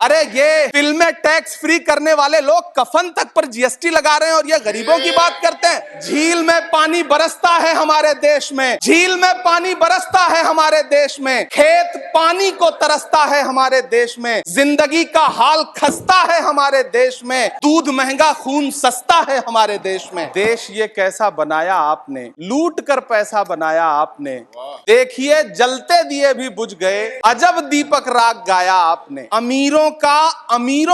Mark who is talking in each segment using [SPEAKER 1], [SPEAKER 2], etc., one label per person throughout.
[SPEAKER 1] अरे ये फिल्में टैक्स फ्री करने वाले लोग कफन तक पर जीएसटी लगा रहे हैं और ये गरीबों की बात करते हैं। झील में पानी बरसता है हमारे देश में, झील में पानी बरसता है हमारे देश में, खेत पानी को तरसता है हमारे देश में, जिंदगी का हाल खस्ता है हमारे देश में, दूध महंगा खून सस्ता है हमारे देश में। देश ये कैसा बनाया आपने, लूट कर पैसा बनाया आपने, देखिए जलते दिए भी बुझ गए, अजब दीपक राग गाया आपने। अमीरों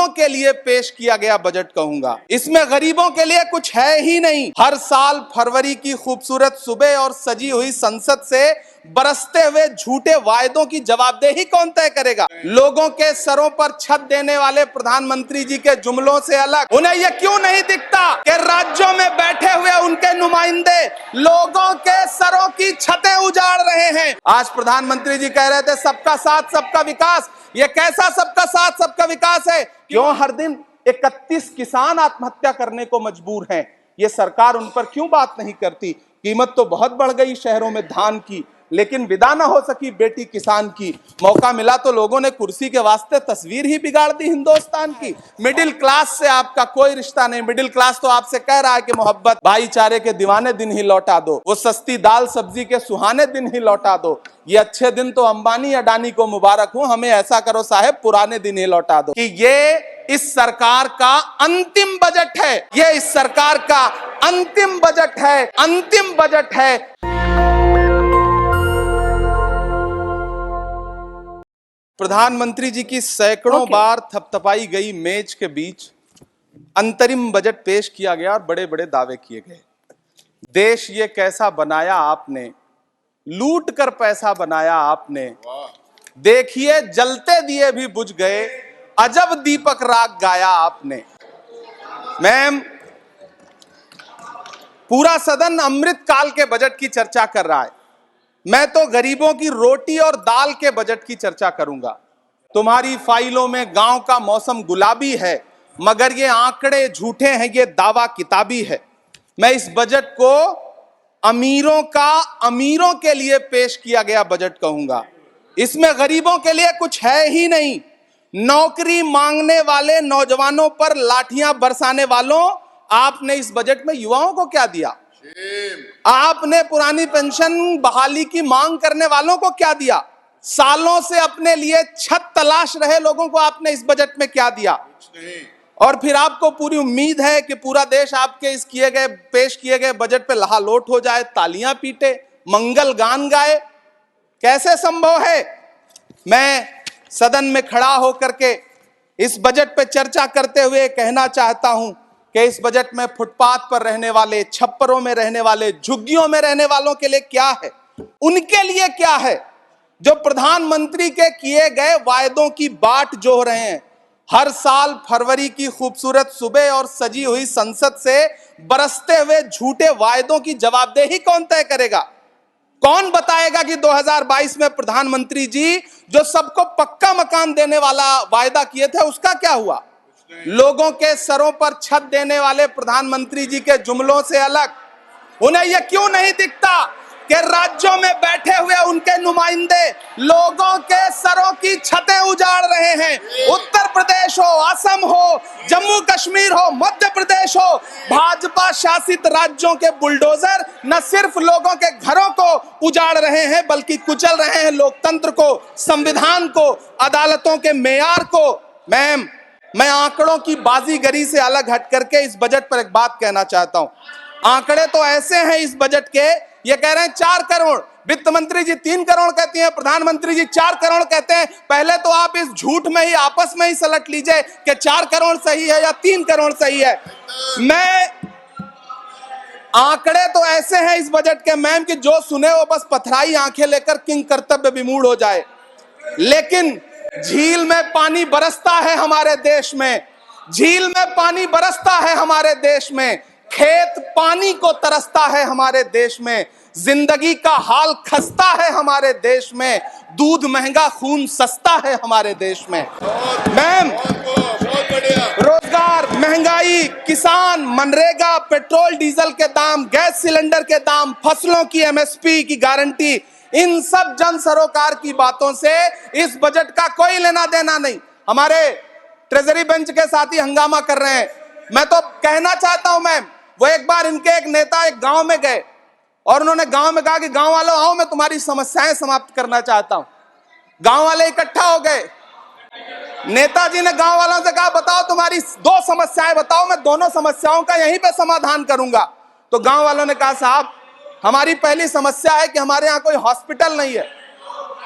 [SPEAKER 1] के लिए पेश किया गया बजट कहूंगा, इसमें गरीबों के लिए कुछ है ही नहीं। हर साल फरवरी की खूबसूरत सुबह और सजी हुई संसद से बरसते हुए झूठे वायदों की जवाबदेही कौन तय करेगा? लोगों के सरों पर छत देने वाले प्रधानमंत्री जी के जुमलों से अलग उन्हें यह क्यों नहीं दिखता कि राज्यों में बैठे हुए उनके नुमाइंदे लोगों के सरों की छतें उजाड़ रहे हैं। आज प्रधानमंत्री जी कह रहे थे सबका साथ सबका विकास। ये कैसा सबका साथ सबका विकास है? क्यों हर दिन 31 किसान आत्महत्या करने को मजबूर हैं? ये सरकार उन पर क्यों बात नहीं करती? कीमत तो बहुत बढ़ गई शहरों में धान की, लेकिन विदा न हो सकी बेटी किसान की। मौका मिला तो लोगों ने कुर्सी के वास्ते तस्वीर ही बिगाड़ दी हिंदुस्तान की। मिडिल क्लास से आपका कोई रिश्ता नहीं। मिडिल क्लास तो आपसे कह रहा है कि मोहब्बत भाईचारे के दीवाने दिन ही लौटा दो, वो सस्ती दाल सब्जी के सुहाने दिन ही लौटा दो। ये अच्छे दिन तो अंबानी अडानी को मुबारक हो, हमें ऐसा करो साहेब पुराने दिन ही लौटा दो। कि ये इस सरकार का अंतिम बजट है, ये इस सरकार का अंतिम बजट है, अंतिम बजट है। प्रधानमंत्री जी की सैकड़ों बार थपथपाई गई मेज के बीच अंतरिम बजट पेश किया गया और बड़े बड़े दावे किए गए। देश ये कैसा बनाया आपने, लूट कर पैसा बनाया आपने, देखिए जलते दिए भी बुझ गए, अजब दीपक राग गाया आपने। मैम, पूरा सदन अमृत काल के बजट की चर्चा कर रहा है, मैं तो गरीबों की रोटी और दाल के बजट की चर्चा करूंगा। तुम्हारी फाइलों में गांव का मौसम गुलाबी है, मगर ये आंकड़े झूठे हैं, ये दावा किताबी है। मैं इस बजट को अमीरों के लिए पेश किया गया बजट कहूंगा। इसमें गरीबों के लिए कुछ है ही नहीं। नौकरी मांगने वाले नौजवानों पर लाठियां बरसाने वालों, आपने इस बजट में युवाओं को क्या दिया? आपने पुरानी पेंशन बहाली की मांग करने वालों को क्या दिया? सालों से अपने लिए छत तलाश रहे लोगों को आपने इस बजट में क्या दिया? और फिर आपको पूरी उम्मीद है कि पूरा देश आपके इस पेश किए गए बजट पे लहालोट हो जाए, तालियां पीटे, मंगल गान गाए। कैसे संभव है? मैं सदन में खड़ा होकर के इस बजट पे चर्चा करते हुए कहना चाहता हूं कि इस बजट में फुटपाथ पर रहने वाले, छप्परों में रहने वाले, झुग्गियों में रहने वालों के लिए क्या है, उनके लिए क्या है जो प्रधानमंत्री के किए गए वायदों की बाट जोह रहे हैं। हर साल फरवरी की खूबसूरत सुबह और सजी हुई संसद से बरसते हुए झूठे वायदों की जवाबदेही कौन तय करेगा? कौन बताएगा कि 2022 में प्रधानमंत्री जी जो सबको पक्का मकान देने वाला वायदा किए थे उसका क्या हुआ? लोगों के सरों पर छत देने वाले प्रधानमंत्री जी के जुमलों से अलग उन्हें यह क्यों नहीं दिखता कि राज्यों में बैठे हुए उनके नुमाइंदे लोगों के सरों की छतें उजाड़ रहे हैं? उत्तर प्रदेश हो, असम हो, जम्मू कश्मीर हो, मध्य प्रदेश हो, भाजपा शासित राज्यों के बुलडोजर न सिर्फ लोगों के घरों को उजाड़ रहे हैं बल्कि कुचल रहे हैं लोकतंत्र को, संविधान को, अदालतों के मेयार को। मैम, मैं आंकड़ों की बाजीगरी से अलग हट करके इस बजट पर एक बात कहना चाहता हूं। आंकड़े तो ऐसे हैं इस बजट के, ये कह रहे हैं 4 करोड़, वित्त मंत्री जी 3 करोड़ कहती हैं, प्रधानमंत्री जी 4 करोड़ कहते हैं। पहले तो आप इस झूठ में ही आपस में ही सलट लीजिए कि 4 करोड़ सही है या 3 करोड़ सही है। मैं आंकड़े तो ऐसे हैं इस बजट के मैम कि जो सुने वो बस पथराई आंखें लेकर किंग कर्तव्य विमूढ़ हो जाए। लेकिन झील में पानी बरसता है हमारे देश में, झील में पानी बरसता है हमारे देश में, खेत पानी को तरसता है हमारे देश में, जिंदगी का हाल खस्ता है हमारे देश में, दूध महंगा खून सस्ता है हमारे देश में। मैम, रोजगार, महंगाई, किसान, मनरेगा, पेट्रोल डीजल के दाम, गैस सिलेंडर के दाम, फसलों की एमएसपी की गारंटी, इन सब जन सरोकार की बातों से इस बजट का कोई लेना देना नहीं। हमारे ट्रेजरी बेंच के साथ ही हंगामा कर रहे हैं। मैं तो कहना चाहता हूं मैम, वो एक बार इनके एक नेता एक गांव में गए और उन्होंने गांव में कहा कि गांव वालों आओ, मैं तुम्हारी समस्याएं समाप्त करना चाहता हूं। गांव वाले इकट्ठा हो गए। नेताजी ने गांव वालों से कहा बताओ तुम्हारी दो समस्याएं बताओ, मैं दोनों समस्याओं का यहीं पे समाधान करूंगा। तो गांव वालों ने कहा साहब हमारी पहली समस्या है कि हमारे यहाँ कोई हॉस्पिटल नहीं है।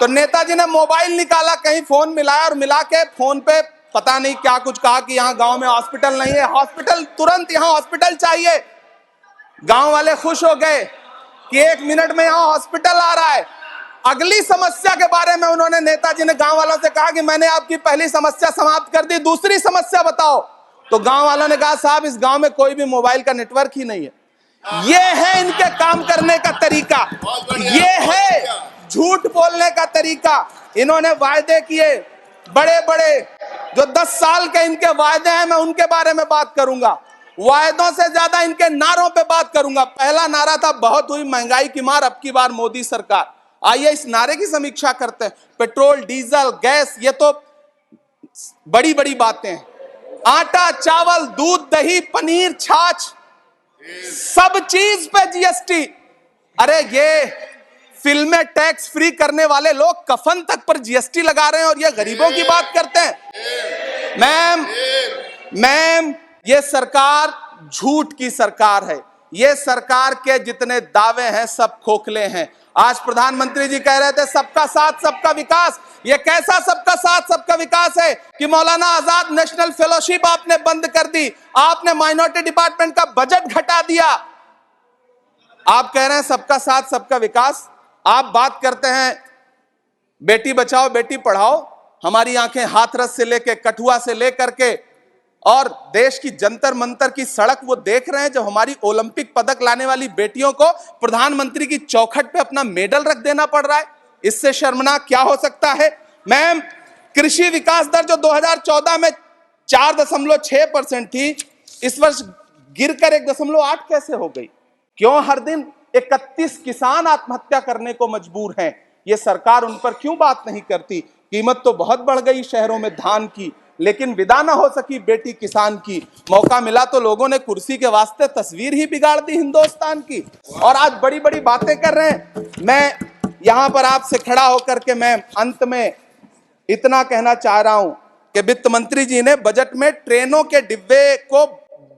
[SPEAKER 1] तो नेताजी ने मोबाइल निकाला, कहीं फोन मिलाया और मिला के फोन पे पता नहीं क्या कुछ कहा कि यहाँ गांव में हॉस्पिटल नहीं है, हॉस्पिटल तुरंत, यहाँ हॉस्पिटल चाहिए। गांव वाले खुश हो गए कि 1 मिनट में यहाँ हॉस्पिटल आ रहा है। अगली समस्या के बारे में उन्होंने, नेताजी ने गांव वालों से कहा कि मैंने आपकी पहली समस्या समाप्त कर दी, दूसरी समस्या बताओ। तो गांव वालों ने कहा साहब इस गांव में कोई भी मोबाइल का नेटवर्क ही नहीं है। ये है इनके काम करने का तरीका, ये है झूठ बोलने का तरीका। इन्होंने वायदे किए बड़े बड़े, जो 10 साल के इनके वायदे हैं मैं उनके बारे में बात करूंगा। वायदों से ज्यादा इनके नारों पे बात करूंगा। पहला नारा था बहुत हुई महंगाई की मार, अब की बार मोदी सरकार। आइए इस नारे की समीक्षा करते हैं। पेट्रोल, डीजल, गैस, ये तो बड़ी बड़ी बातें हैं। आटा, चावल, दूध, दही, पनीर, छाछ, सब चीज पे जीएसटी। अरे ये फिल्में टैक्स फ्री करने वाले लोग कफन तक पर जीएसटी लगा रहे हैं और ये गरीबों की बात करते हैं। मैम ये सरकार झूठ की सरकार है। ये सरकार के जितने दावे हैं सब खोखले हैं। आज प्रधानमंत्री जी कह रहे थे सबका साथ सबका विकास। ये कैसा सबका साथ सबका विकास है कि मौलाना आजाद नेशनल फेलोशिप आपने बंद कर दी, आपने माइनॉरिटी डिपार्टमेंट का बजट घटा दिया। आप कह रहे हैं सबका साथ सबका विकास। आप बात करते हैं बेटी बचाओ बेटी पढ़ाओ। हमारी आंखें हाथरस से लेके कठुआ से लेकर के और देश की जंतर मंतर की सड़क वो देख रहे हैं जब हमारी ओलंपिक पदक लाने वाली बेटियों को प्रधानमंत्री की चौखट पे अपना मेडल रख देना पड़ रहा है। इससे शर्मनाक क्या हो सकता है। मैम कृषि विकास दर जो 2014 में 4.6% थी, इस वर्ष गिरकर 1.8 कैसे हो गई? क्यों हर दिन 31 किसान आत्महत्या करने को मजबूर हैं? ये सरकार उन पर क्यों बात नहीं करती? कीमत तो बहुत बढ़ गई शहरों में धान की, लेकिन विदा ना हो सकी बेटी किसान की। मौका मिला तो लोगों ने कुर्सी के वास्ते तस्वीर ही बिगाड़ दी हिंदुस्तान की, और आज बड़ी बड़ी बातें कर रहे हैं। मैं यहां पर आपसे खड़ा होकर के मैं अंत में इतना कहना चाह रहा हूं कि वित्त मंत्री जी ने बजट में ट्रेनों के डिब्बे को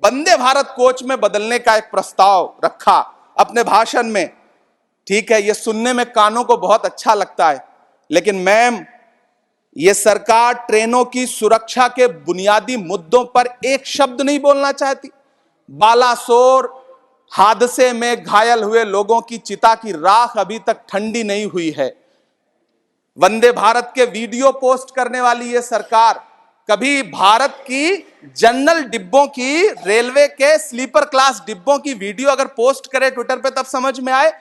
[SPEAKER 1] वंदे भारत कोच में बदलने का एक प्रस्ताव रखा अपने भाषण में। ठीक है, ये सुनने में कानों को बहुत अच्छा लगता है, लेकिन मैम ये सरकार ट्रेनों की सुरक्षा के बुनियादी मुद्दों पर एक शब्द नहीं बोलना चाहती। बालासोर हादसे में घायल हुए लोगों की चिता की राख अभी तक ठंडी नहीं हुई है। वंदे भारत के वीडियो पोस्ट करने वाली ये सरकार कभी भारत की जनरल डिब्बों की, रेलवे के स्लीपर क्लास डिब्बों की वीडियो अगर पोस्ट करे ट्विटर पे तब समझ में आए।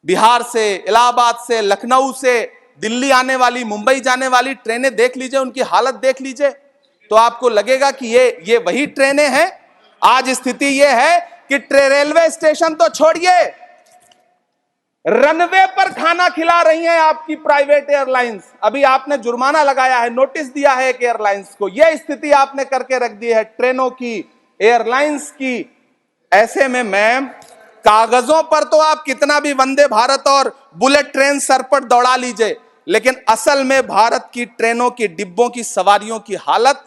[SPEAKER 1] बिहार से, इलाहाबाद से, लखनऊ से दिल्ली आने वाली, मुंबई जाने वाली ट्रेनें देख लीजिए, उनकी हालत देख लीजिए, तो आपको लगेगा कि ये वही ट्रेनें हैं। आज स्थिति ये है कि रेलवे स्टेशन तो छोड़िए, रनवे पर खाना खिला रही हैं आपकी प्राइवेट एयरलाइंस। अभी आपने जुर्माना लगाया है, नोटिस दिया है एक एयरलाइंस को। यह स्थिति आपने करके रख दी है ट्रेनों की, एयरलाइंस की। ऐसे में मैम कागजों पर तो आप कितना भी वंदे भारत और बुलेट ट्रेन सर पर दौड़ा लीजिए, लेकिन असल में भारत की ट्रेनों की डिब्बों की सवारियों की हालत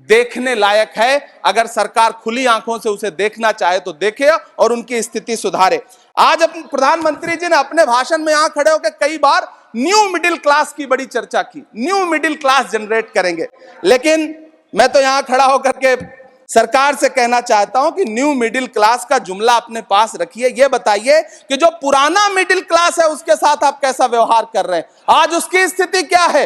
[SPEAKER 1] देखने लायक है। अगर सरकार खुली आंखों से उसे देखना चाहे तो देखे और उनकी स्थिति सुधारे। आज अपने प्रधानमंत्री जी ने अपने भाषण में यहां खड़े होकर कई बार न्यू मिडिल क्लास की बड़ी चर्चा की, न्यू मिडिल क्लास जनरेट करेंगे। लेकिन मैं तो यहां खड़ा होकर के सरकार से कहना चाहता हूं कि न्यू मिडिल क्लास का जुमला अपने पास रखिए। यह बताइए कि जो पुराना मिडिल क्लास है उसके साथ आप कैसा व्यवहार कर रहे हैं। आज उसकी स्थिति क्या है?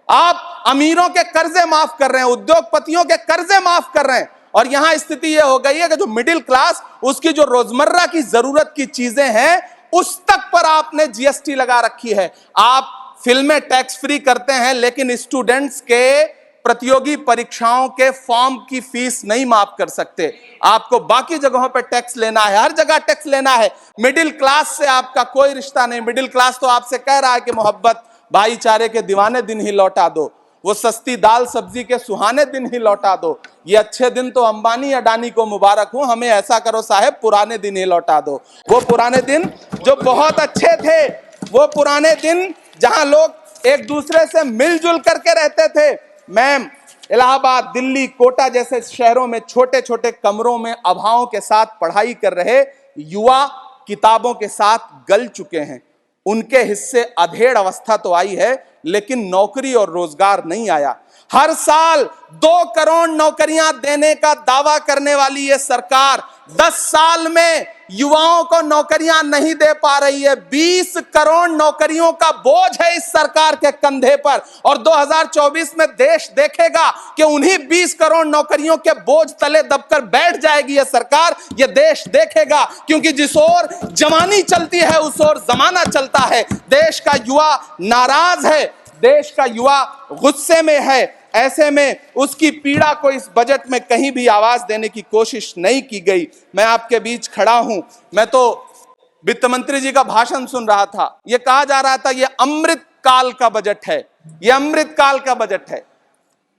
[SPEAKER 1] आप अमीरों के कर्जे माफ कर रहे हैं, उद्योगपतियों के कर्जे माफ कर रहे हैं, और यहां स्थिति यह हो गई है कि जो मिडिल क्लास, उसकी जो रोजमर्रा की जरूरत की चीजें हैं उस तक पर आपने जीएसटी लगा रखी है। आप फिल्में टैक्स फ्री करते हैं, लेकिन स्टूडेंट्स के प्रतियोगी परीक्षाओं के फॉर्म की फीस नहीं माफ कर सकते। आपको बाकी जगहों पर टैक्स लेना है, हर जगह टैक्स लेना है। मिडिल क्लास से आपका कोई रिश्ता नहीं। मिडिल क्लास तो आपसे कह रहा है कि मोहब्बत भाईचारे के दीवाने दिन ही लौटा दो। वो सस्ती दाल सब्जी के सुहाने दिन ही लौटा दो। ये अच्छे दिन तो अंबानी अडानी को मुबारक हो, हमें ऐसा करो साहब पुराने दिन ही लौटा दो। वो पुराने दिन जो बहुत अच्छे थे, वो पुराने दिन जहां लोग एक दूसरे से मिलजुल करके रहते थे। मैम, इलाहाबाद, दिल्ली, कोटा जैसे शहरों में छोटे छोटे कमरों में अभावों के साथ पढ़ाई कर रहे युवा किताबों के साथ गल चुके हैं। उनके हिस्से अधेड़ अवस्था तो आई है, लेकिन नौकरी और रोजगार नहीं आया। हर साल 2 करोड़ नौकरियां देने का दावा करने वाली ये सरकार 10 साल में युवाओं को नौकरियां नहीं दे पा रही है। 20 करोड़ नौकरियों का बोझ है इस सरकार के कंधे पर, और 2024 में देश देखेगा कि उन्हीं 20 करोड़ नौकरियों के बोझ तले दबकर बैठ जाएगी यह सरकार। यह देश देखेगा, क्योंकि जिस ओर जवानी चलती है उस ओर जमाना चलता है। देश का युवा नाराज है, देश का युवा गुस्से में है। ऐसे में उसकी पीड़ा को इस बजट में कहीं भी आवाज देने की कोशिश नहीं की गई। मैं आपके बीच खड़ा हूं, मैं तो वित्त मंत्री जी का भाषण सुन रहा था। यह कहा जा रहा था ये अमृत काल का बजट है, ये अमृत काल का बजट है।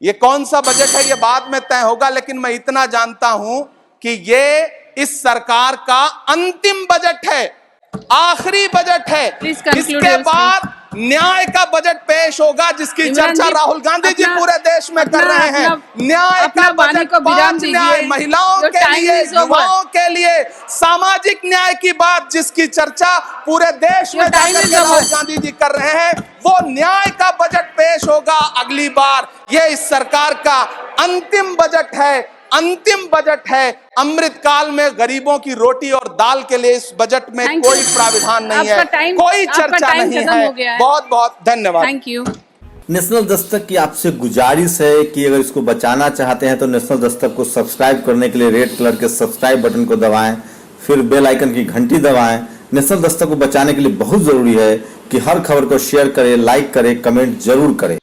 [SPEAKER 1] ये कौन सा बजट है ये बाद में तय होगा, लेकिन मैं इतना जानता हूं कि ये इस सरकार का अंतिम बजट है, आखिरी बजट है। इसके बाद न्याय का बजट पेश होगा, जिसकी चर्चा राहुल गांधी जी पूरे देश में कर रहे हैं। न्याय का बजट, 5 न्याय, महिलाओं के लिए, युवाओं के लिए, सामाजिक न्याय की बात जिसकी चर्चा पूरे देश में राहुल गांधी जी कर रहे हैं, वो न्याय का बजट पेश होगा अगली बार। ये इस सरकार का अंतिम बजट है, अंतिम बजट है। अमृत काल में गरीबों की रोटी और दाल के लिए इस बजट में कोई प्राविधान नहीं है, कोई चर्चा नहीं है। बहुत बहुत धन्यवाद।
[SPEAKER 2] Thank you.
[SPEAKER 3] नेशनल दस्तक की आपसे गुजारिश है कि अगर इसको बचाना चाहते हैं तो नेशनल दस्तक को सब्सक्राइब करने के लिए रेड कलर के सब्सक्राइब बटन को दबाएं, फिर बेल आइकन की घंटी दबाएं। नेशनल दस्तक को बचाने के लिए बहुत जरूरी है कि हर खबर को शेयर करें, लाइक करें, कमेंट जरूर करें।